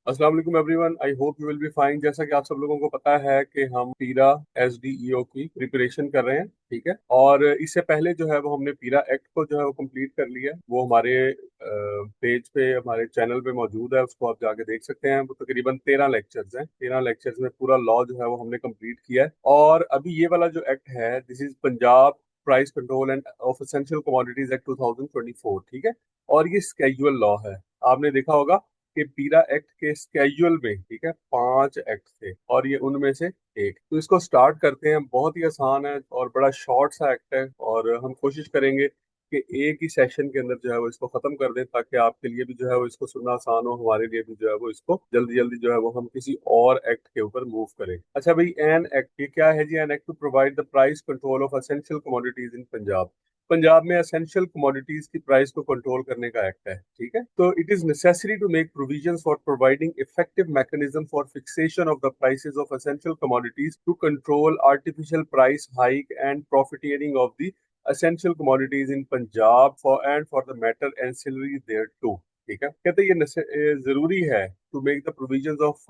अस्सलाम वालेकुम everyone, I hope you will be fine. जैसा कि आप सब लोगों को पता है कि हम पीरा एसडीईओ की प्रिपरेशन कर रहे हैं, ठीक है। और इससे पहले जो है वो हमने पीरा एक्ट को जो है वो कंप्लीट कर लिया है। वो हमारे पेज पे, हमारे चैनल पे मौजूद है, उसको आप जाके देख सकते हैं। वो तकरीबन 13 लेक्चर्स हैं। 13 लेक्चर्स में पूरा लॉ जो है वो हमने कंप्लीट किया है। और अभी ये वाला जो एक्ट है, this is Punjab price control end of essential commodities act 2024, ठीक है। और ये स्केजुअल लॉ है। आपने देखा होगा कि पीरा एक्ट के स्केजुअल में, ठीक है, 5 एक्ट थे और ये उनमें से एक। तो इसको स्टार्ट करते हैं। बहुत ही आसान है और बड़ा शॉर्ट सा एक्ट है, और हम कोशिश करेंगे कि एक ही सेशन के अंदर जो है वो इसको खत्म कर दें, ताकि आपके लिए भी जो है वो इसको सुनना आसान हो, हमारे लिए भी जो है वो इसको जल्दी जल्दी जो है वो हम किसी और एक्ट के ऊपर मूव करें। अच्छा भाई, एन एक्ट ये क्या है जी? An act to provide the price control of essential commodities in Punjab. Punjab में एसेंशियल कमोडिटीज की प्राइस को कंट्रोल करने का एक्ट है, ठीक है। तो it is necessary to make provisions for providing effective mechanism for fixation of the prices of essential commodities to control artificial price hike and profiteering of the essential commodities in Punjab for and for the matter ancillary there too, ठीक है। कहते हैं ये जरूरी है to make the provisions of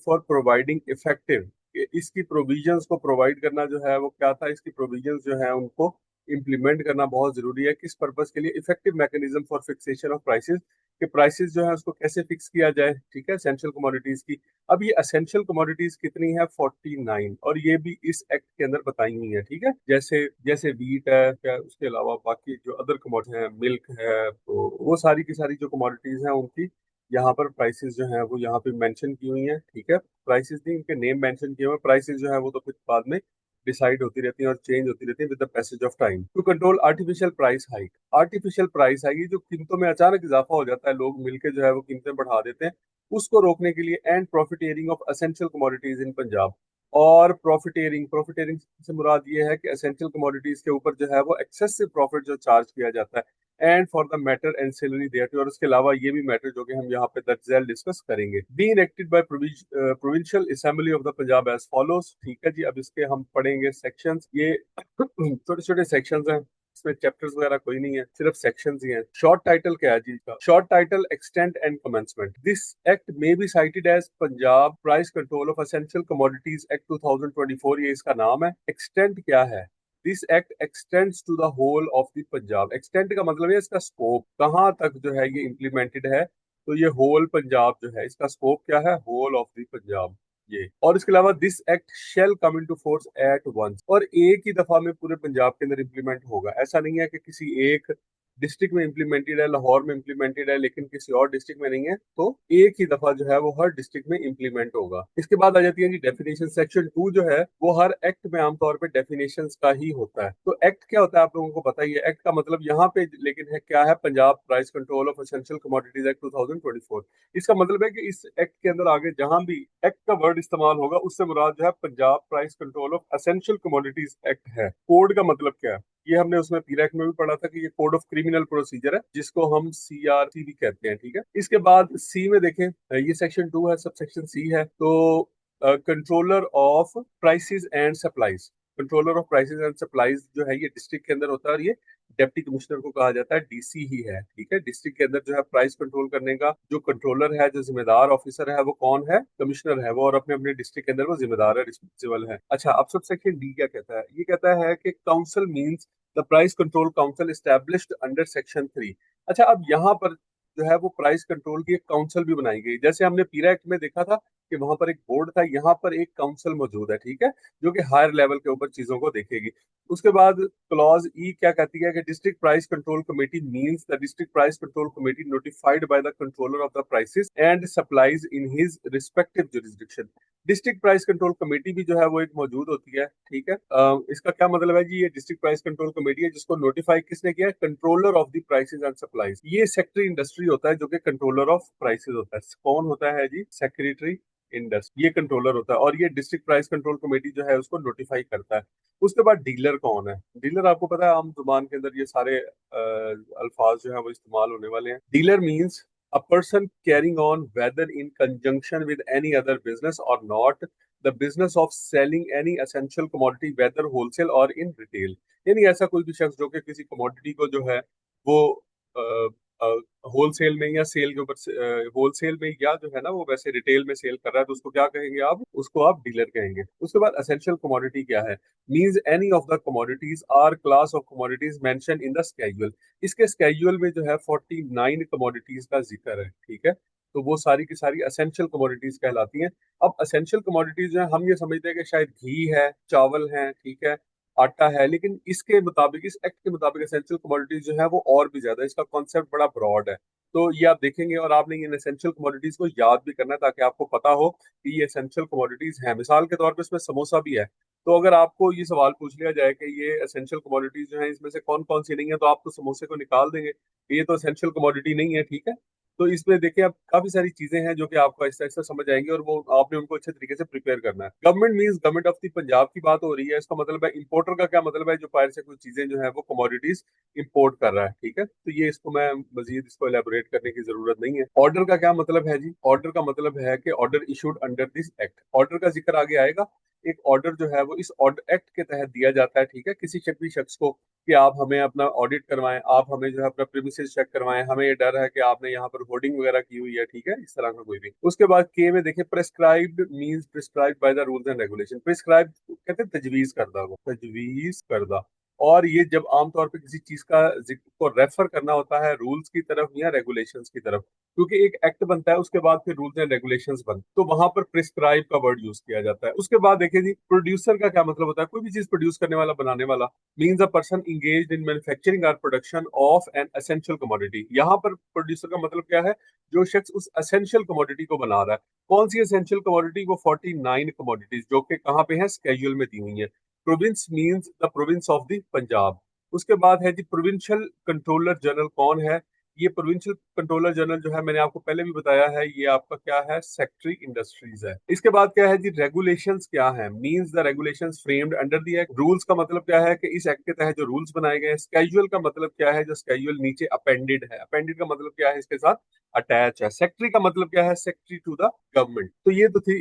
for providing effective. इसकी provisions को provide करना जो है वो क्या था, इसकी प्रोविजंस जो है उनको इम्प्लीमेंट करना बहुत जरूरी है। किस पर्पस के लिए? Effective mechanism for fixation of prices, कि प्राइसेस जो है उसको कैसे फिक्स किया जाए, ठीक है, एसेंशियल कमोडिटीज की। अब ये एसेंशियल कमोडिटीज कितनी है? 49, और ये भी इस एक्ट के अंदर बताई हुई है, ठीक है। जैसे जैसे वीट है, क्या उसके अलावा बाकी जो अदर कमोडिटी हैं, मिल्क है, तो वो सारी की सारी जो कमोडिटीज हैं उनकी यहाँ पर प्राइसेस जो है वो यहाँ पे मेंशन की हुई हैं, ठीक है। प्राइसेस नहीं, उनके नेम मेंशन किए हुए। प्राइसेस जो है वो तो फिर बाद में डिसाइड होती रहती हैं और चेंज होती रहती है with the passage of time. To control artificial price hike. Artificial price hike, ये जो कीमतों में अचानक इजाफा हो जाता है, लोग मिलकर जो है वो कीमतें बढ़ा देते हैं, उसको रोकने के लिए and profiteering of essential commodities in Punjab. और प्रॉफिटियरिंग, प्रॉफिटियरिंग से मुराद ये है कि एसेंशियल कमोडिटीज के ऊपर जो है वो एक्सेसिव प्रॉफिट जो चार्ज किया जाता है, and for the matter ancillary there, और उसके अलावा ये भी मैटर जो कि हम यहाँ पे दर्ज झैल डिस्कस करेंगे। Be enacted by provincial assembly of the Punjab as follows, ठीक है जी। अब इसके हम पढ़ेंगे सेक्शंस। ये छोटे छोटे सेक्शंस हैं, इसमें चैप्टर्स वगैरह कोई नहीं है, सिर्फ सेक्शंस ही हैं। शॉर्ट टाइटल क्या है जी इसका? Short title extent and commencement. This act may be cited as Punjab price control of essential commodities act 2024, ये इसका नाम है। एक्सटेंट क्या है? This act extends to the whole of the Punjab. Extend का मतलब है इसका स्कोप, कहाँ तक जो है ये इम्प्लीमेंटेड है। तो ये होल पंजाब जो है, इसका स्कोप क्या है? होल ऑफ द पंजाब ये। और इसके अलावा this act shall come into force at once, और एक ही दफा में पूरे पंजाब के अंदर इम्प्लीमेंट होगा। ऐसा नहीं है कि किसी एक डिस्ट्रिक्ट में इम्प्लीमेंटेड है, लाहौर में इम्प्लीमेंटेड है, लेकिन किसी और डिस्ट्रिक्ट में नहीं है, तो एक ही दफा जो है वो हर डिस्ट्रिक्ट में इम्प्लीमेंट होगा। इसके बाद आ जाती है जी डेफिनेशन। सेक्शन 2 जो है वो हर एक्ट में आमतौर पर डेफिनेशन का ही होता है। तो एक्ट क्या होता है आप लोगों को पता ही है। एक्ट का मतलब यहाँ पे लेकिन है क्या है? Punjab price control of essential commodities act 2024। इसका मतलब है कि इस एक्ट के अंदर आगे जहां भी एक्ट का वर्ड इस्तेमाल होगा, उससे मुराद जो है Punjab price control of essential commodities act है। कोड का मतलब क्या है? ये हमने उसमें पीरा एक्ट में भी पढ़ा था कि ये कोड ऑफ क्रिमिनल प्रोसीजर है, जिसको हम सीआरसी भी कहते हैं, ठीक है। इसके बाद सी में देखें, ये सेक्शन 2 है, सब सेक्शन सी है। तो controller of prices and supplies. Controller of prices and supplies जो है ये डिस्ट्रिक्ट के अंदर होता है, और ये डिप्टी कमिश्नर को कहा जाता है, डीसी ही है, ठीक है। डिस्ट्रिक्ट के अंदर जो है प्राइस कंट्रोल करने का जो कंट्रोलर है, जो जिम्मेदार ऑफिसर है, वो कौन है? कमिश्नर है वो, और अपने अपने डिस्ट्रिक्ट के अंदर वो जिम्मेदार है, रिस्पॉन्सिबल है। अच्छा, अब सब सेक्शन डी क्या कहता है? ये कहता है कि council means the price control council established under section 3। अच्छा, अब यहाँ पर जो है वो प्राइस कंट्रोल की एक काउंसिल भी बनाई गई। जैसे हमने पीरा एक्ट में देखा था कि वहां पर एक बोर्ड था, यहाँ पर एक काउंसिल मौजूद है, ठीक है, जो कि हायर लेवल के ऊपर चीजों को देखेगी। उसके बाद क्लॉज ई क्या कहती है कि district price control committee means the district price control committee notified by the controller of the prices and supplies in his respective jurisdiction. District price control committee भी जो है वो एक मौजूद होती है, ठीक है। इसका क्या मतलब है जी? ये डिस्ट्रिक्ट प्राइस कंट्रोल कमेटी है, जिसको नोटिफाई किसने किया है? Controller of the prices and supplies. ये सेक्रेटरी इंडस्ट्री होता है, जो कि कंट्रोलर ऑफ प्राइसेस होता है। कौन होता है जी? सेक्रेटरी इंडस्ट्री, ये कंट्रोलर होता है, और ये डिस्ट्रिक्ट प्राइस कंट्रोल कमेटी जो है उसको नोटिफाई करता है। उसके बाद डीलर कौन है? डीलर आपको पता है, आम जुबान के अंदर ये सारे अल्फाज जो है वो इस्तेमाल होने वाले हैं। Dealer means a person carrying on whether in conjunction with any other business or not the business of selling any essential commodity whether wholesale or in retail। यानी ऐसा कोई भी शख्स जो कि किसी कमोडिटी को जो है वो होलसेल में या सेल के ऊपर, होलसेल में या जो है ना वो वैसे रिटेल में सेल कर रहा है तो उसको क्या कहेंगे आप, उसको आप डीलर कहेंगे। उसके बाद एसेंशियल कमोडिटी क्या है, means any of the commodities or class of commodities mention in the schedule. इसके स्केड्यूल में जो है 49 कमोडिटीज का जिक्र है, ठीक है। तो वो सारी की सारी एसेंशियल कमोडिटीज कहलाती हैं। अब एसेंशियल कमोडिटीज जो है हम ये समझते हैं कि शायद घी है, चावल है, ठीक है, आटा है, लेकिन इसके मुताबिक, इस एक्ट के मुताबिक एसेंशियल कमोडिटीज जो है वो और भी ज्यादा है। इसका कॉन्सेप्ट बड़ा ब्रॉड है। तो ये आप देखेंगे और आपने इन एसेंशियल कमोडिटीज को याद भी करना है ताकि आपको पता हो कि ये एसेंशियल कमोडिटीज हैं। मिसाल के तौर पे इसमें समोसा भी है। तो अगर आपको ये सवाल पूछ लिया जाए कि ये एसेंशियल कमोडिटीज जो है इसमें से कौन कौन सी नहीं है, तो आप तो समोसे को निकाल देंगे कि ये तो एसेंशियल कमोडिटी नहीं है, ठीक है। तो इसमें देखिए अब काफी सारी चीजें हैं जो कि आपको ऐसा ऐसा समझ आएंगी और वो आपने उनको अच्छे तरीके से प्रिपेयर करना है। Government means government of the Punjab की बात हो रही है। इसका मतलब है इंपोर्टर का क्या मतलब है, जो बाहर से कुछ चीजें जो है वो कमोडिटीज इंपोर्ट कर रहा है, ठीक है। तो ये इसको मैं मजीद इसको एलेबोरेट करने की जरूरत नहीं है। ऑर्डर का क्या मतलब है जी, ऑर्डर का मतलब है कि order issued under this act. Order का जिक्र आगे आएगा। एक ऑर्डर जो है वो इस ऑर्डर एक्ट के तहत दिया जाता है, ठीक है, किसी भी शख्स को कि आप हमें अपना ऑडिट करवाएं, आप हमें जो है अपना प्रीमिसेस चेक करवाएं, हमें ये डर है कि आपने यहाँ पर होर्डिंग वगैरह की हुई है, ठीक है, इस तरह का कोई भी। उसके बाद के में देखिए prescribed means prescribed by the rules and regulation. Prescribe कहते हैं तजवीज करदा, वो तजवीज करदा। और ये जब आमतौर पे किसी चीज का जिक्र को रेफर करना होता है रूल्स की तरफ या रेगुलेशंस की तरफ, क्योंकि एक एक्ट बनता है उसके बाद फिर रूल्स एंड रेगुलेशंस बनते, तो वहां पर प्रिस्क्राइब का वर्ड यूज किया जाता है। उसके बाद देखिए जी प्रोड्यूसर का क्या मतलब होता है, कोई भी चीज प्रोड्यूस करने वाला, बनाने वाला। Means a person engaged in manufacturing और production of an essential commodity. यहाँ पर प्रोड्यूसर का मतलब क्या है, जो शख्स उस एसेंशियल कमोडिटी को बना रहा है। कौन सी एसेंशियल कमोडिटी, वो 49 कमोडिटीज जो कि कहाँ पे है, स्केड्यूल में दी हुई है। Province means the province of the Punjab. उसके बाद है जी प्रोविंशियल कंट्रोलर जनरल कौन है। ये प्रोविंशियल कंट्रोलर जनरल जो है मैंने आपको पहले भी बताया है, ये आपका क्या है, सेक्रेटरी इंडस्ट्रीज है। इसके बाद क्या है जी, रेगुलेशंस क्या है, means the regulations framed under the act. Rules का मतलब क्या है कि इस एक्ट के तहत जो रूल्स बनाए गए हैं। स्केड्यूल का मतलब क्या है, जो स्केड्यूल नीचे अपेंडेड है। अपेंडेड का मतलब क्या है, इसके साथ अटैच है। सेक्रेटरी का मतलब क्या है, सेक्रेटरी टू द गवर्नमेंट। तो ये तो थी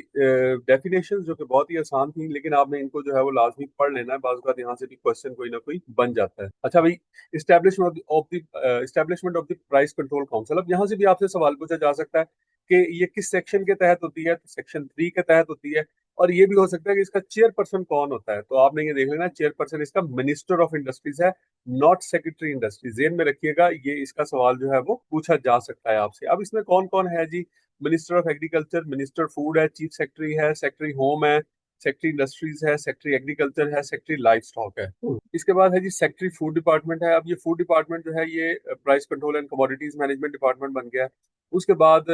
डेफिनेशन जो कि बहुत ही आसान थी, लेकिन आपने इनको जो है वो लाजमी पढ़ लेना है। बाज़ बात यहाँ से भी क्वेश्चन कोई ना कोई बन जाता है। अच्छा भाई, establishment of the price control council. अब यहाँ से भी आपसे सवाल पूछा जा सकता है कि ये किस सेक्शन के तहत होती है, तो सेक्शन 3 के तहत होती है। और ये भी हो सकता है कि इसका चेयरपर्सन कौन होता है, तो आपने ये देख लेना, चेयरपर्सन इसका मिनिस्टर ऑफ इंडस्ट्रीज है, नॉट सेक्रेटरी इंडस्ट्री। जेन में रखिएगा, ये इसका सवाल जो है वो पूछा जा सकता है आपसे। अब इसमें कौन कौन है जी, minister of agriculture, minister food है, चीफ सेक्रेटरी है, सेक्रेटरी होम है, सेक्रेटरी इंडस्ट्रीज है, सेक्रेटरी एग्रीकल्चर है, सेक्रेटरी लाइफ स्टॉक है। इसके बाद है जी सेक्रेटरी फूड डिपार्टमेंट है। अब ये फूड डिपार्टमेंट जो है ये price control and commodities management department बन गया है। उसके बाद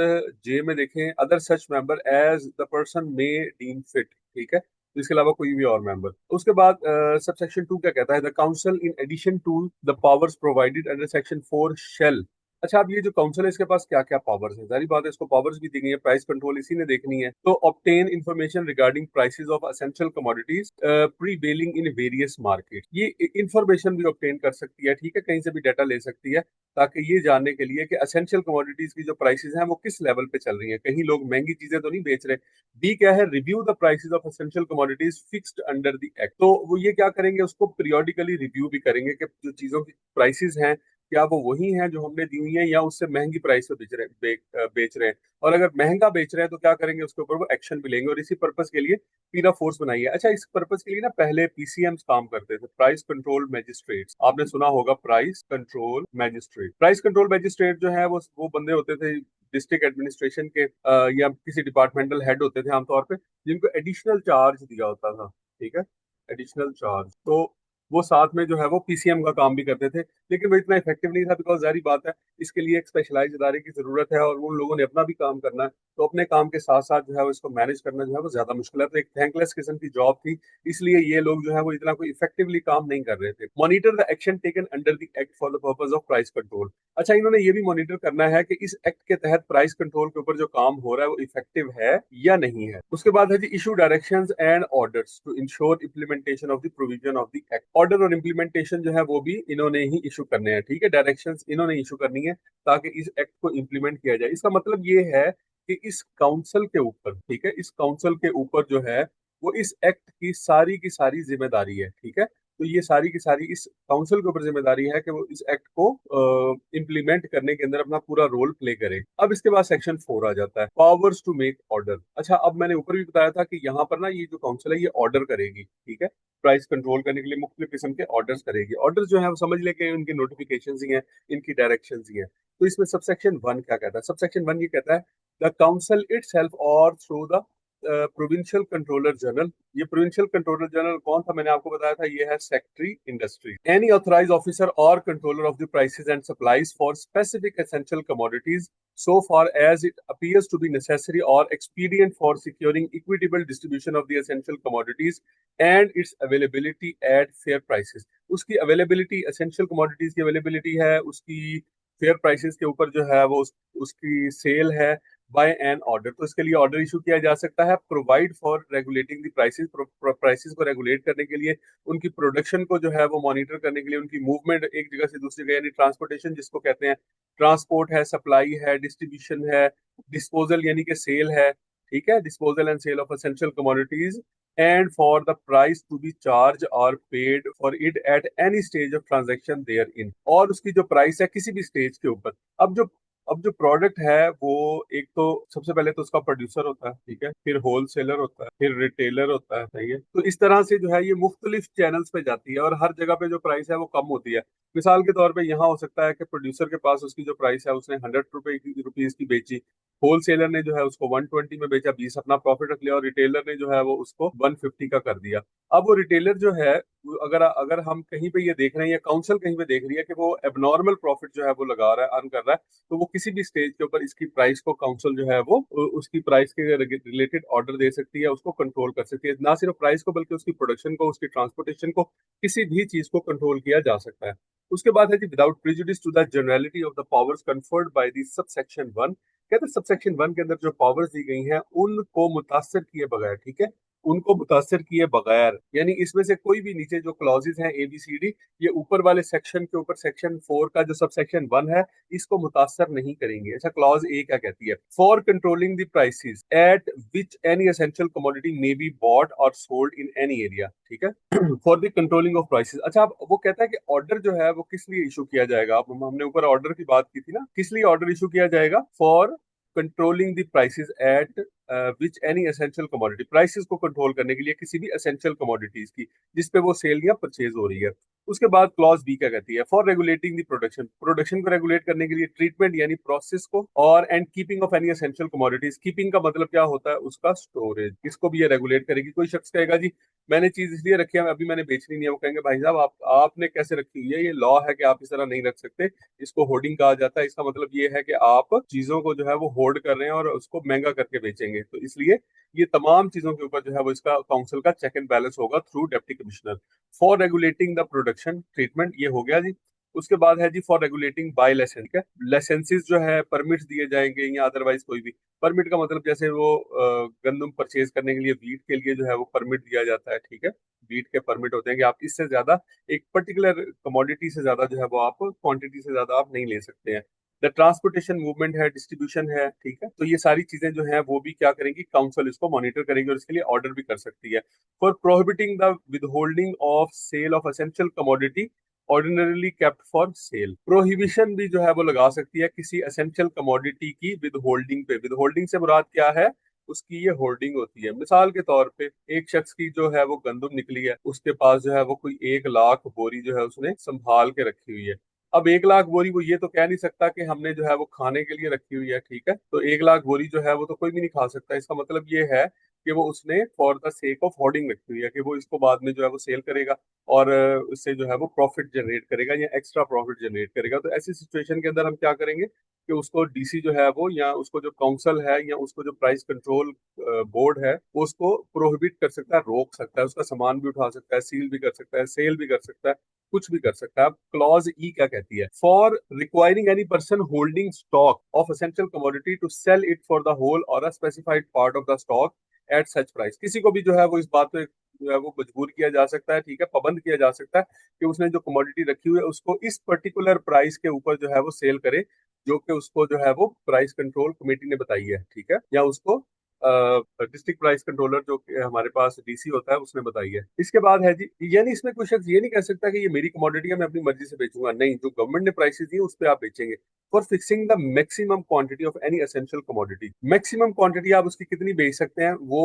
जे में देखें, other such member as the person may deem fit, ठीक है, तो इसके अलावा कोई भी और मेंबर। उसके बाद सब सेक्शन 2 क्या कहता है, the council in addition to the powers provided under section 4 shall. अच्छा, अब ये जो काउंसिल है इसके पास क्या क्या पावर्स है, सारी बात है, इसको पावर्स भी दी गई है, प्राइस कंट्रोल इसी ने देखनी है। तो obtain information regarding prices of essential commodities prevailing in various market. ये इंफॉर्मेशन भी ऑब्टेन कर सकती है, ठीक है, कहीं से भी डाटा ले सकती है, ताकि ये जानने के लिए कि एसेंशियल कमोडिटीज की जो प्राइसेस हैं वो किस लेवल पे चल रही हैं, कहीं लोग महंगी चीजें तो नहीं बेच रहे। बी क्या है, review the prices of essential commodities fixed under the act. तो वो ये क्या करेंगे, उसको पीरियोडिकली रिव्यू भी करेंगे कि जो चीजों की प्राइसेस हैं क्या वो वही हैं जो हमने दी हुई हैं या उससे महंगी प्राइस पे बेच रहे हैं। और अगर महंगा बेच रहे हैं तो क्या करेंगे, उसके ऊपर वो एक्शन भी लेंगे। और इसी पर्पस के लिए पीरा फोर्स बनाई है। अच्छा, इस पर्पस के लिए ना पहले पीसीएम्स काम करते थे, प्राइस कंट्रोल मैजिस्ट्रेट्स। आपने सुना होगा price control magistrate. Price control magistrate जो है वो बंदे होते थे डिस्ट्रिक्ट एडमिनिस्ट्रेशन के, या किसी डिपार्टमेंटल हेड होते थे आमतौर पे, जिनको एडिशनल चार्ज दिया होता था, ठीक है, एडिशनल चार्ज। तो वो साथ में जो है वो पीसीएम का काम भी करते थे, लेकिन वो इतना इफेक्टिव नहीं था, बिकॉज जारी बात है इसके लिए एक स्पेशलाइज इदारे की जरूरत है और उन लोगों ने अपना भी काम करना है। तो अपने काम के साथ साथ जो है वो इसको मैनेज करना जो है वो ज्यादा मुश्किल है। तो एक थैंकलेस किस्म की जॉब थी, इसलिए ये लोग जो है वो इतना कोई इफेक्टिवली काम नहीं कर रहे थे। Monitor the action taken under the act for the purpose of price control. अच्छा, इन्होंने ये भी मॉनिटर करना है कि इस एक्ट के तहत प्राइस कंट्रोल के ऊपर जो काम हो रहा है वो इफेक्टिव है या नहीं है। उसके बाद है जी issue directions and orders to ensure implementation of the provision of the act. Order और इम्प्लीमेंटेशन जो है वो भी इन्होंने ही इशू करने हैं, ठीक है, डायरेक्शंस इन्होंने इशू करनी है ताकि इस एक्ट को इम्प्लीमेंट किया जाए। इसका मतलब ये है कि इस काउंसिल के ऊपर, ठीक है, इस काउंसिल के ऊपर जो है वो इस एक्ट की सारी जिम्मेदारी है, ठीक है। तो ये सारी की सारी इस काउंसिल के ऊपर जिम्मेदारी है कि वो इस एक्ट को इम्प्लीमेंट करने के अंदर अपना पूरा रोल प्ले करे। अब इसके बाद सेक्शन 4 आ जाता है, पावर्स टू मेक ऑर्डर। अच्छा, अब मैंने ऊपर भी बताया था कि यहाँ पर ना ये जो काउंसिल है ये ऑर्डर करेगी, ठीक है, प्राइस कंट्रोल करने के लिए मुख्तलिफ किस्म के ऑर्डर्स करेगी। ऑर्डर जो है वो समझ लेके उनकी नोटिफिकेशन ही हैं, इनकी डायरेक्शन ही हैं। तो इसमें सबसेक्शन 1 क्या कहता है? सबसेक्शन 1 ये कहता है the council itself or through the provincial controller general. ये प्रोविंशियल कंट्रोलर जनरल कौन था? मैंने आपको बताया था, ये है secretary industry. Any authorise officer or controller of the prices and supplies for specific essential commodities so far as it appears to be necessary or expedient for securing equitable distribution of the essential commodities and its availability at fair prices। उसकी availability, essential commodities की availability है, उसकी fair prices के ऊपर जो है वो उसकी सेल है बाय एन ऑर्डर। तो इसके लिए ऑर्डर इशू किया जा सकता है। Provide for regulating the prices, prices को रेगुलेट करने के लिए, उनकी प्रोडक्शन को जो है वो मॉनिटर करने के लिए, उनकी मूवमेंट एक जगह से दूसरी जगह यानी ट्रांसपोर्टेशन जिसको कहते हैं, ट्रांसपोर्ट है, सप्लाई है, डिस्ट्रीब्यूशन है, डिस्पोजल यानी कि सेल है, ठीक है, disposal and sale of essential commodities, and for the price to be charged or paid for it at any stage of transaction therein. और उसकी जो प्राइस है किसी भी स्टेज के ऊपर। अब जो प्रोडक्ट है वो एक तो सबसे पहले तो उसका प्रोड्यूसर होता है, ठीक है, फिर होलसेलर होता है, फिर रिटेलर होता है, सही है। तो इस तरह से जो है ये मुख्तलिफ चैनल्स पे जाती है और हर जगह पे जो प्राइस है वो कम होती है। मिसाल के तौर पे यहाँ हो सकता है कि प्रोड्यूसर के पास उसकी जो प्राइस है उसने 100 रुपीज की बेची, होलसेलर ने जो है उसको 120 में बेचा, 20 अपना प्रॉफिट रख लिया, और रिटेलर ने जो है वो उसको 150 का कर दिया। अब वो रिटेलर जो है, अगर अगर हम कहीं पे ये देख रहे हैं या काउंसिल कहीं पे देख रही है कि वो एबनॉर्मल प्रॉफिट जो है वो लगा रहा है, अर्न कर रहा है, तो वो किसी भी स्टेज के ऊपर इसकी प्राइस को काउंसिल जो है वो उसकी प्राइस के रिलेटेड ऑर्डर दे सकती है, उसको कंट्रोल कर सकती है। ना सिर्फ प्राइस को बल्कि उसकी प्रोडक्शन को, उसकी ट्रांसपोर्टेशन को, किसी भी चीज को कंट्रोल किया जा सकता है। उसके बाद है जी, without prejudice to the generality of the powers conferred by the subsection 1। कहते हैं सबसेक्शन 1 के अंदर जो पावर्स दी गई हैं उनको मुतासर किए बगैर, ठीक है, उनको मुतासर किए बगैर, यानी इसमें से कोई भी नीचे जो क्लॉजेज हैं ABCD, ये ऊपर वाले सेक्शन के ऊपर सेक्शन 4 का जो सबसेक्शन 1 है इसको मुतासर नहीं करेंगे। अच्छा, क्लॉज ए क्या कहती है? For controlling the prices eight which any essential commodity may be bought और सोल्ड इन एनी एरिया, ठीक है, for the controlling of prices. अच्छा, अब वो कहता है कि ऑर्डर जो है वो किस लिए इशू किया जाएगा? अब हमने ऊपर ऑर्डर की बात की थी ना, किस लिए ऑर्डर इशू किया जाएगा? For controlling the prices eight which any essential commodity, prices को कंट्रोल करने के लिए किसी भी एसेंशियल कमोडिटीज की जिसपे वो सेल या परचेज हो रही है। उसके बाद क्लॉज बी क्या कहती है? For regulating the production, production को रेगुलेट करने के लिए, ट्रीटमेंट यानी प्रोसेस को, और and keeping of any essential commodities. Keeping का मतलब क्या होता है? उसका स्टोरेज। इसको भी ये रेगुलेट करेगी। कोई शख्स कहेगा जी मैंने चीज इसलिए रखी है, अभी मैंने बेचनी नहीं है, वो कहेंगे भाई साहब आपने कैसे रखी हुई है? ये लॉ है कि आप इस तरह नहीं रख सकते। इसको होर्डिंग कहा जाता है। इसका मतलब ये है कि आप चीजों को जो है वो होर्ड कर रहे हैं और उसको महंगा करके बेचेंगे। तो इसलिए ये तमाम चीजों के ऊपर जो है वो इसका काउंसिल का चेक एंड बैलेंस होगा through deputy commissioner. For regulating the production treatment, ये हो गया जी। उसके बाद है जी फॉर रेगुलेटिंग बाय लाइसेंस, ठीक है, लाइसेंसेस जो है परमिट्स दिए जाएंगे या अदरवाइज कोई भी परमिट का मतलब जैसे वो गंदम परचेज करने के लिए वीट के लिए जो है वो परमिट दिया जाता है, ठीक है, वीट के परमिट होते हैं कि आप इससे ज्यादा एक पर्टिकुलर कमोडिटी से ज्यादा जो है वो आप क्वांटिटी से ज्यादा आप नहीं ले सकते हैं। द ट्रांसपोर्टेशन मूवमेंट है, डिस्ट्रीब्यूशन है, ठीक है, तो ये सारी चीजें जो है वो भी क्या करेंगी? काउंसिल इसको मॉनिटर करेगी और इसके लिए ऑर्डर भी कर सकती है। For prohibiting the withholding of sale of essential commodity ordinarily kept for sale, prohibition भी जो है वो लगा सकती है किसी एसेंशियल कमोडिटी की विद होल्डिंग पे। विद होल्डिंग से मुराद क्या है? उसकी ये होल्डिंग होती है। मिसाल के तौर पे एक शख्स की जो है वो गंदम निकली है, उसके पास जो है वो कोई 1 लाख बोरी जो है उसने संभाल के रखी हुई है। अब 1 लाख बोरी वो ये तो कह नहीं सकता कि हमने जो है वो खाने के लिए रखी हुई है, ठीक है, तो 1 लाख बोरी जो है वो तो कोई भी नहीं खा सकता। इसका मतलब ये है कि वो उसने for the sake of hoarding रखी हुई है कि वो इसको बाद में जो है वो सेल करेगा और उससे जो है वो प्रॉफिट जनरेट करेगा या एक्स्ट्रा प्रॉफिट जनरेट करेगा। तो ऐसी सिचुएशन के अंदर हम क्या करेंगे कि उसको डीसी जो है वो, या उसको जो काउंसिल है, या उसको जो प्राइस कंट्रोल बोर्ड है, वो उसको प्रोहिबिट कर सकता है, रोक सकता है, उसका सामान भी उठा सकता है, सील भी कर सकता है, सेल भी कर सकता है, कुछ भी कर सकता है। अब क्लॉज ई क्या कहती है? For requiring any person holding stock of essential commodity to sell it for the whole or a specified part of the stock at such price. किसी को भी जो है वो इस बात पे जो है वो मजबूर किया जा सकता है, ठीक है, पाबंद किया जा सकता है कि उसने जो कमोडिटी रखी हुई है उसको इस पर्टिकुलर प्राइस के ऊपर जो है वो सेल करे, जो कि उसको जो है वो प्राइस कंट्रोल कमेटी ने बताई है, ठीक है, या उसको डिस्ट्रिक्ट प्राइस कंट्रोलर जो कि हमारे पास डीसी होता है उसने बताई है। इसके बाद है जी, यानी इसमें कोई शख्स ये नहीं कह सकता कि ये मेरी कमोडिटी है मैं अपनी मर्जी से बेचूंगा, नहीं, जो गवर्नमेंट ने प्राइसेस दी उस पर आप बेचेंगे। For fixing the maximum quantity of any essential commodity, maximum quantity आप उसकी कितनी बेच सकते हैं वो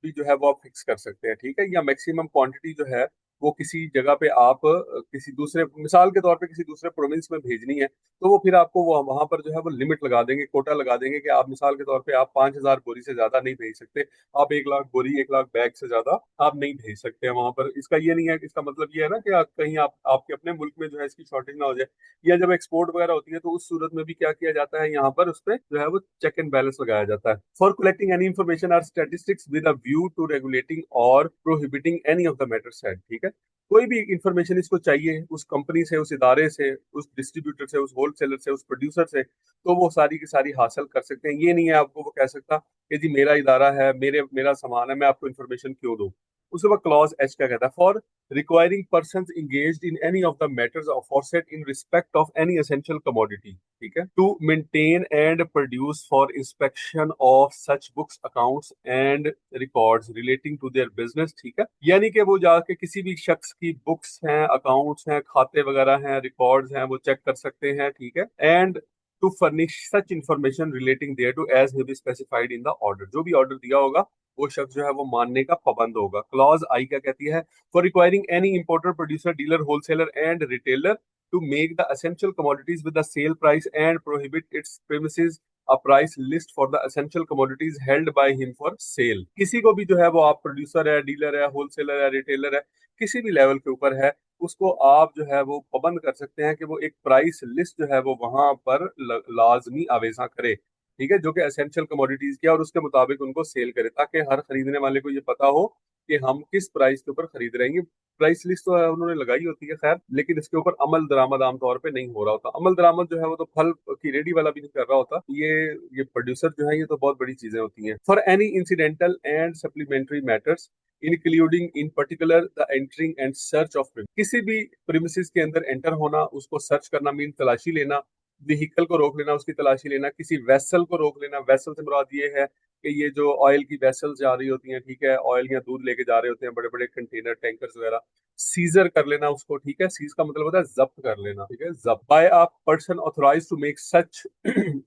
भी जो है वो आप फिक्स कर सकते हैं, ठीक है। या मैक्सिमम क्वांटिटी जो है वो किसी जगह पे आप किसी दूसरे, मिसाल के तौर पे किसी दूसरे प्रोविंस में भेजनी है, तो वो फिर आपको वो वहां पर जो है वो लिमिट लगा देंगे, कोटा लगा देंगे कि आप मिसाल के तौर पे आप 5,000 बोरी से ज्यादा नहीं भेज सकते, आप 1 लाख बोरी 1 लाख बैग से ज्यादा आप नहीं भेज सकते हैं वहां पर। इसका ये नहीं है, इसका मतलब ये है ना कि कहीं आप आपके अपने मुल्क में जो है इसकी शॉर्टेज ना हो जाए, या जब एक्सपोर्ट वगैरह होती है तो उस सूरत में भी क्या किया जाता है, यहाँ पर उस पर जो है वो चेक एंड बैलेंस लगाया जाता है। For collecting any information or statistics with a view to regulating or prohibiting any of the matter said, ठीक है। कोई भी इंफॉर्मेशन इसको चाहिए उस कंपनी से, उस इदारे से, उस डिस्ट्रीब्यूटर से, उस होलसेलर से, उस प्रोड्यूसर से, तो वो सारी की सारी हासिल कर सकते हैं। ये नहीं है आपको वो कह सकता कि जी मेरा इदारा है, मेरा सामान है, मैं आपको इन्फॉर्मेशन क्यों दूं। उसके बाद क्लॉज एच क्या कहता है, for requiring person engage in any of the matters of aforesaid in respect of any essential commodity, ठीक है, to maintain and produce for inspection of such books accounts and records relating to their business, ठीक है। यानी कि वो जाके किसी भी शख्स की बुक्स हैं, अकाउंट्स हैं, खाते वगैरह हैं, रिकॉर्ड्स हैं, वो चेक कर सकते हैं, ठीक है। And to furnish such information relating thereto as be specified in the order, जो भी ऑर्डर दिया होगा वो शख्स जो है वो मानने का पाबंद होगा। क्लॉज आई क्या कहती है, for requiring any importer producer dealer wholesaler and retailer to make the essential commodities with the sale price and prohibit its premises a price list for the essential commodities held by him for sale. किसी को भी जो है वो, आप producer है, dealer है, wholesaler है, रिटेलर है, किसी भी लेवल के ऊपर है, उसको आप जो है वो पाबंद कर सकते हैं कि वो एक प्राइस लिस्ट जो है वो वहां पर लाजमी आवेजा करे, ठीक है, जो कि एसेंशियल कमोडिटीज की है, और उसके मुताबिक उनको सेल करे, ताकि हर खरीदने वाले को ये पता हो कि हम किस प्राइस के ऊपर खरीद रहे हैं। प्राइस लिस्ट तो उन्होंने लगाई होती है खैर, लेकिन इसके ऊपर अमल दरामद आमतौर पे नहीं हो रहा होता। अमल दरामद जो है वो तो फल की रेडी वाला भी नहीं कर रहा होता, ये प्रोड्यूसर जो है, ये तो बहुत बड़ी चीजें होती हैं। For any incidental and supplementary matters including in particular the entering and search of, किसी भी प्रीमिसेस के अंदर एंटर होना, उसको सर्च करना मीन तलाशी लेना, व्हीकल को रोक लेना, उसकी तलाशी लेना, किसी वेसल को रोक लेना, वेसल से मुराद ये है कि ये जो ऑयल की वेसल्स जा रही होती हैं, ठीक है, ऑयल या दूध लेके जा रहे होते हैं, बड़े बड़े कंटेनर टैंकर्स वगैरह, सीजर कर लेना उसको, ठीक है। सीज का मतलब होता है जब्त कर लेना, ठीक है, जब्त by a person authorised to make such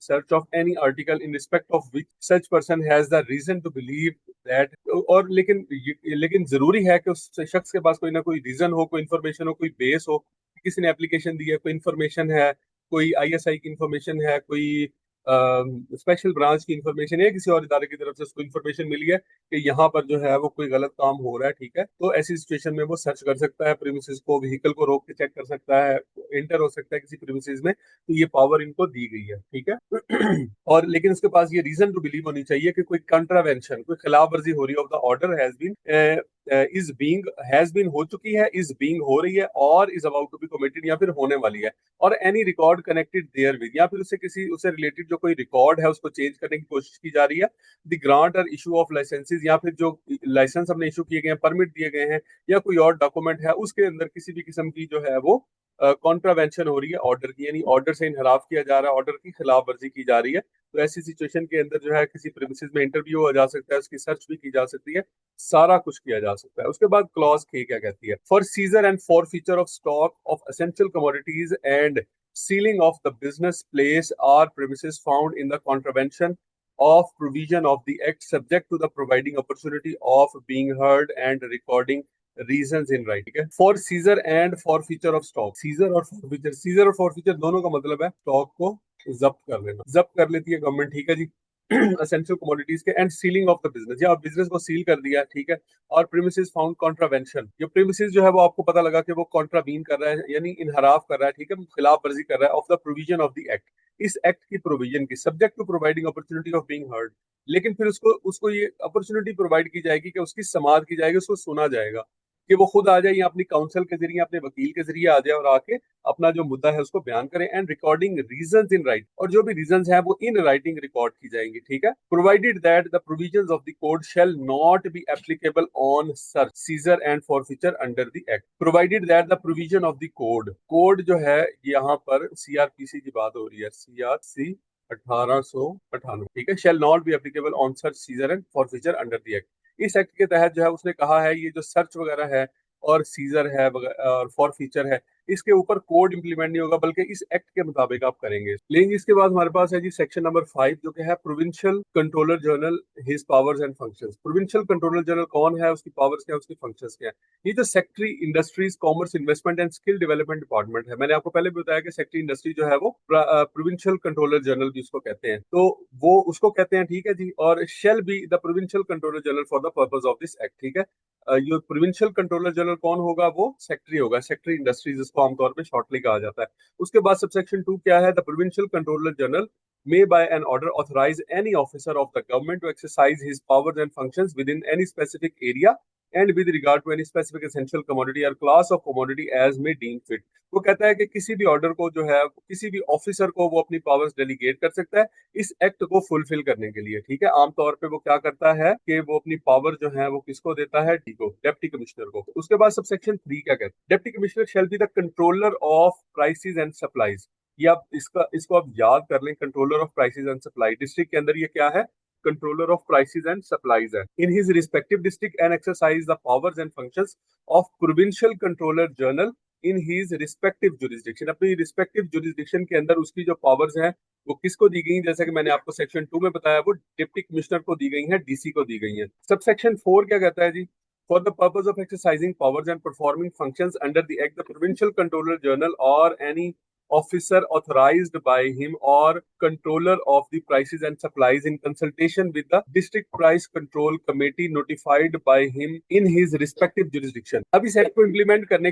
search of any article in respect of which such person has the reason to believe that, और लेकिन जरूरी है कि उस शख्स के पास कोई ना कोई रीजन हो, कोई इन्फॉर्मेशन हो, कोई बेस हो, किसी ने एप्लीकेशन दी है, कोई इन्फॉर्मेशन है, कोई आईएसआई की इंफॉर्मेशन है, कोई स्पेशल ब्रांच की इंफॉर्मेशन है, किसी और इदारे की तरफ से उसको इंफॉर्मेशन मिली है कि यहाँ पर जो है वो कोई गलत काम हो रहा है, ठीक है, तो ऐसी सिचुएशन में वो सर्च कर सकता है प्रीमिसेस को, व्हीकल को रोक के चेक कर सकता है, एंटर हो सकता है किसी प्रीमिसेस में, तो ये पावर इनको दी गई है, ठीक है। और लेकिन उसके पास ये रीजन टू बिलीव होनी चाहिए कि कोई कंट्रावेंशन, कोई खिलाफ वर्जी हो रही है of the order has been, is being, has been हो चुकी है, इज बीइंग हो रही है, और is about to be committed या फिर होने वाली है, और any record connected there with, या फिर उससे रिलेटेड जो कोई रिकॉर्ड है उसको चेंज करने की कोशिश की जा रही है, द ग्रांट और इशू ऑफ लाइसेंसेज, या फिर जो लाइसेंस हमने इशू किए गए हैं, परमिट दिए गए हैं, या कोई और डॉक्यूमेंट है उसके अंदर किसी भी किस्म की जो है वो कॉन्ट्रावेंशन हो रही है ऑर्डर की, यानी ऑर्डर से इनहराफ किया जा रहा है, ऑर्डर की खिलाफ वर्जी की जा रही है, तो ऐसी सिचुएशन के अंदर जो है किसी प्रीमिसेस में इंटरव्यू हो जा सकता है, उसकी सर्च भी की जा सकती है, सारा कुछ किया जा सकता है। उसके बाद क्लॉज के क्या कहती है, for seizure and forfeiture of stock of essential commodities and sealing of the business place or premises found in the contravention of provision of the act subject to the providing opportunity of being heard and recording reasons in writing, ठीक है। for seizure and forfeiture of stock, seizure और forfeiture दोनों का मतलब है stock को जब्त कर लेना, जब्त कर लेती है गवर्नमेंट, ठीक है जी, एसेंशियल कमोडिटीज के, and ceiling of the business, या बिजनेस को सील कर दिया, ठीक है, और प्रीमिसेस फाउंड कॉन्ट्रावेंशन, जो प्रीमिसेस जो है वो आपको पता लगा कि वो कॉन्ट्रावीन कर रहा है, यानी इनहराफ कर रहा है, ठीक है, खिलाफ वर्जी कर रहा है, of the provision of the act, इस एक्ट की प्रोविजन की, subject to providing opportunity of being heard, लेकिन फिर उसको उसको ये अपॉर्चुनिटी प्रोवाइड की जाएगी कि उसकी समाअत की जाएगी, उसको सुना जाएगा, कि वो खुद आ जाए या अपनी काउंसिल के जरिए, अपने वकील के जरिए आ जाए और आके अपना जो मुद्दा है उसको बयान करें, and recording reasons in right, और जो भी रीजंस हैं वो इन राइटिंग रिकॉर्ड की जाएंगी, ठीक है, provided that the provisions of the code shall not be applicable on search, seizure and forfeiture under the act, provided that the provision of the code, code जो है यहाँ पर सीआरपीसी की बात हो रही है, सीआरसी 1898, ठीक है। Shall not be applicable on search seizure and for feature under the act. इस एक्ट के तहत जो है उसने कहा है ये जो सर्च वगैरह है और सीजर है और फॉर फीचर है, इसके ऊपर कोड इंप्लीमेंट नहीं होगा, बल्कि इस एक्ट के मुताबिक आप करेंगे। लेकिन इसके बाद हमारे पास है जी सेक्शन नंबर 5, जो कि है provincial controller general, his powers and functions. Provincial controller general कौन है, उसकी पावर्स क्या है, उसकी फंक्शंस क्या है। ये जो secretary industries, commerce, investment and skill development department है, मैंने आपको पहले भी बताया कि सेक्रेटरी इंडस्ट्री जो है वो प्रोविंशियल कंट्रोलर जनरल भी उसको कहते हैं, तो वो उसको कहते हैं, ठीक है जी। और shall be the provincial controller general for the purpose of this act, ठीक है। ये प्रोविंशियल कंट्रोलर जनरल कौन होगा, वो सेक्रेटरी होगा, सेक्रेटरी इंडस्ट्रीज इसको आमतौर पे शॉर्टली कहा जाता है। उसके बाद सबसेक्शन 2 क्या है, the provincial controller general may by an order authorize any officer of the government to exercise his powers and functions within any specific area and with regard to any specific essential commodity or class of commodity as may deem fit। वो कहता है कि किसी भी order को जो है किसी भी ऑफिसर को वो अपनी पावर्स डेलीगेट कर सकता है इस एक्ट को फुलफिल करने के लिए, ठीक है। आमतौर पे वो क्या करता है कि वो अपनी पावर जो है वो किसको देता है, डी को, डेप्टी कमिश्नर को। उसके बाद सबसेक्शन 3 क्या कहता है, deputy commissioner shall be the controller of prices and supplies. ये आप इसको आप याद कर लें, controller of prices and supply. District के अंदर ये क्या है, controller of prices and supplies है। In his respective district and exercise the powers and functions of provincial controller general in his respective jurisdiction. अपनी रिस्पेक्टिव जुरिस्डिक्शन के अंदर उसकी जो पावर्स हैं वो किसको दी गई हैं, जैसे कि मैंने आपको सेक्शन 2 में बताया, वो डिप्टी कमिश्नर को दी गई है, डीसी को दी गई है। सब सेक्शन 4 क्या कहता है जी, for the purpose of exercising powers and performing functions under the act the provincial controller general और any officer authorized by him or controller of the prices and supplies in consultation with the district price control committee notified by him in his respective jurisdiction। अब इस act को implement करने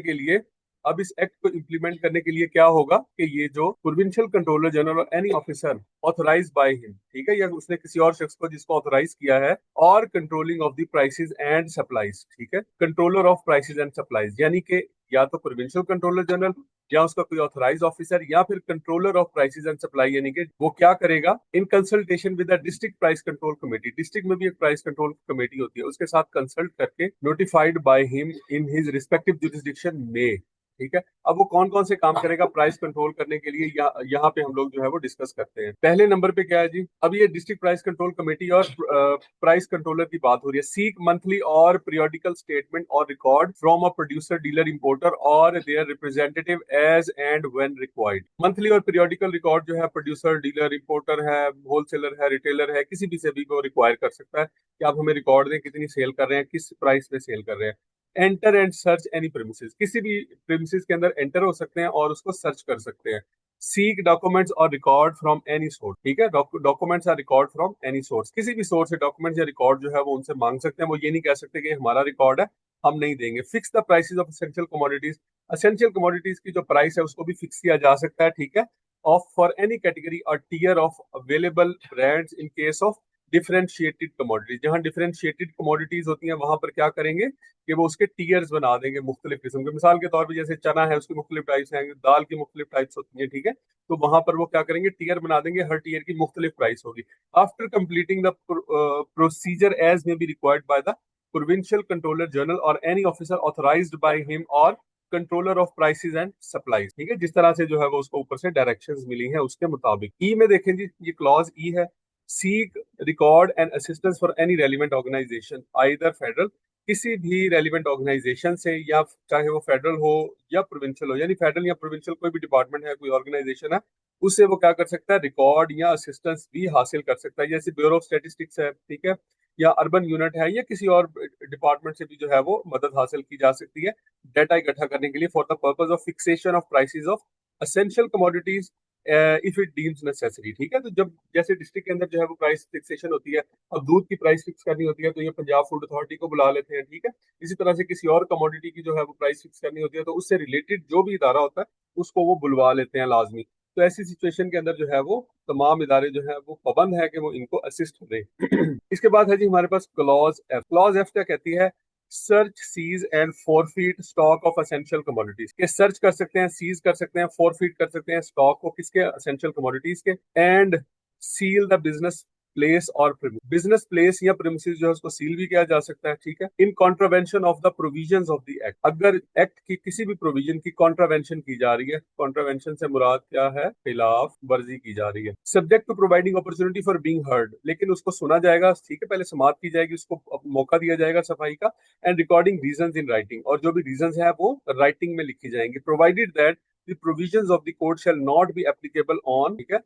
के लिए क्या होगा कि ये जो प्रोविंशियल कंट्रोलर जनरल और any officer authorise by him, ठीक है, या उसने किसी और शख्स को जिसको ऑथराइज किया है, और controlling of the prices and supplies, ठीक है, controller of prices and supplies, यानी कि या तो प्रोविंशियल कंट्रोलर जनरल या उसका कोई ऑथराइज ऑफिसर या फिर controller of prices and supply, यानी कि वो क्या करेगा, in consultation with the district price control committee. District में भी एक प्राइस कंट्रोल कमेटी होती है, उसके साथ कंसल्ट करके notified by him in his respective jurisdiction में, ठीक है। अब वो कौन कौन से काम करेगा प्राइस कंट्रोल करने के लिए, यहाँ पे हम लोग जो है वो डिस्कस करते हैं। पहले नंबर पे क्या है जी, अब ये district price control committee or price controller की बात हो रही है। Seek monthly or periodical statement or record from a producer, dealer, importer or their representative as and when required. Monthly or periodical record जो है प्रोड्यूसर, डीलर, इंपोर्टर है, wholesaler है, retailer है, किसी भी से भी वो रिक्वायर कर सकता है कि आप हमें रिकॉर्ड दें कितनी सेल कर रहे हैं, किस प्राइस पे सेल कर रहे हैं। Enter and search any premises, किसी भी प्रेमिसेस के अंदर एंटर हो सकते हैं और उसको सर्च कर सकते हैं। सीक डॉक्यूमेंट्स और रिकॉर्ड फ्रॉम एनी सोर्स, ठीक है, documents or record from any source, किसी भी सोर्स से डॉक्यूमेंट्स या रिकॉर्ड जो है वो उनसे मांग सकते हैं। वो ये नहीं कह सकते कि हमारा रिकॉर्ड है हम नहीं देंगे। Fix the prices of essential commodities, essential commodities की जो प्राइस है उसको भी फिक्स किया जा सकता है, ठीक है, ऑफ फॉर एनी कैटेगरी और tier of available brands in case of differentiated commodities. जहां डिफरेंशिएटेड कमोडिटीज होती हैं वहां पर क्या करेंगे कि वो उसके टीयर्स बना देंगे मुख्तलिफ किस्म के। मिसाल के तौर पर जैसे चना है उसकी मुख्तलिफ टाइप्स हैं, दाल की मुख्तलिफ टाइप्स होती हैं, ठीक है, तो वहां पर वो क्या करेंगे, टीयर बना देंगे, हर टीयर की मुख्तलिफ प्राइस होगी। After completing the procedure as may be required by the provincial controller general और any officer authorised by him or controller of prices and supplies, ठीक है, जिस तरह से जो है वो उसको ऊपर से डायरेक्शंस मिली हैं उसके मुताबिक। ई में देखें जी, ये क्लॉज ई है, seek record and assistance for any relevant organisation either federal, किसी भी रेलिवेंट ऑर्गेनाइजेशन से, या चाहे वो फेडरल हो या प्रोविंशियल हो, यानी फेडरल या प्रोविंशियल कोई भी डिपार्टमेंट है, कोई ऑर्गेनाइजेशन है, उससे वो क्या कर सकता है, रिकॉर्ड या असिस्टेंस भी हासिल कर सकता है। जैसे ब्यूरो ऑफ स्टैटिस्टिक्स है, ठीक है, या अर्बन यूनिट है, या किसी और डिपार्टमेंट से भी जो है वो मदद हासिल की जा सकती है डाटा इकट्ठा करने के लिए for the purpose of fixation of prices of essential commodities if it deems necessary, ठीक है। तो जब जैसे डिस्ट्रिक्ट के अंदर जो है वो प्राइस फिक्सेशन होती है, अब दूध की प्राइस फिक्स करनी होती है तो ये पंजाब फूड अथॉरिटी को बुला लेते हैं, ठीक है। इसी तरह से किसी और कमोडिटी की जो है वो प्राइस फिक्स करनी होती है तो उससे रिलेटेड जो भी इदारा होता है उसको वो बुलवा लेते हैं लाजमी। तो ऐसी सिचुएशन के अंदर जो है वो तमाम इदारे जो है वो पाबंद है कि वो इनको असिस्ट करें। इसके बाद है जी हमारे पास क्लॉज एफ। क्लॉज एफ क्या कहती है, search, seize and forfeit stock of essential commodities, के सर्च कर सकते हैं, सीज कर सकते हैं, फॉरफीट कर सकते हैं स्टॉक को, किसके, एसेंशियल कमोडिटीज के, and seal the business place और प्रीमिस। बिजनेस प्लेस या प्रीमिसेस जो है उसको सील भी किया जा सकता है, ठीक है। इन contravention of the provisions of the act, अगर एक्ट की किसी भी प्रोविजन की कॉन्ट्रावेंशन की जा रही है, कॉन्ट्रावेंशन से मुराद क्या है, खिलाफ वर्जी की जा रही है, subject to providing opportunity for being heard, लेकिन उसको सुना जाएगा, ठीक है, पहले समाअत की जाएगी, उसको मौका दिया जाएगा सफाई का, and recording reasons in writing, और जो भी रीजंस है वो राइटिंग में लिखी जाएंगी, provided that the provisions of the code shall not be applicable on, ठीक है,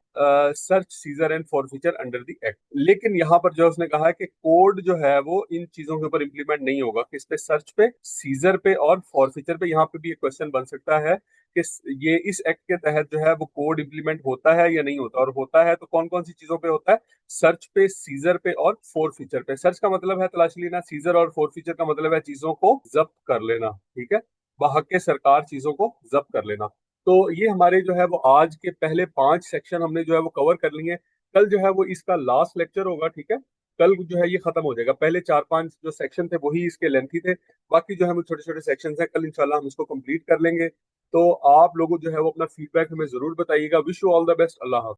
search, seizure and forfeiture under the act। लेकिन यहाँ पर जो उसने कहा है कि कोड जो है वो इन चीजों के ऊपर इंप्लीमेंट नहीं होगा, किस पे, सर्च पे, सीजर पे और फॉरफीचर पे। यहाँ पे भी एक क्वेश्चन बन सकता है कि ये इस एक्ट के तहत जो है वो कोड इंप्लीमेंट होता है या नहीं होता, और होता है तो कौन कौन सी चीजों पे होता है, सर्च पे, सीजर पे और फॉरफीचर पे। सर्च का मतलब है तलाशी लेना, सीजर और फॉरफीचर का मतलब है चीजों को जब्त कर लेना, ठीक है, बहक सरकार चीजों को जब्त कर लेना। तो ये हमारे जो है वो आज के पहले 5 सेक्शन हमने जो है वो कवर कर लिए हैं। कल जो है वो इसका लास्ट लेक्चर होगा, ठीक है, कल जो है ये खत्म हो जाएगा। पहले 4-5 जो सेक्शन थे वही इसके लेंथी थे, बाकी जो है वो छोटे छोटे सेक्शन हैं, कल इंशाल्लाह हम इसको कंप्लीट कर लेंगे। तो आप लोगों जो है वो अपना फीडबैक हमें जरूर बताइएगा। Wish you all the best. Allah हाफ़िज़।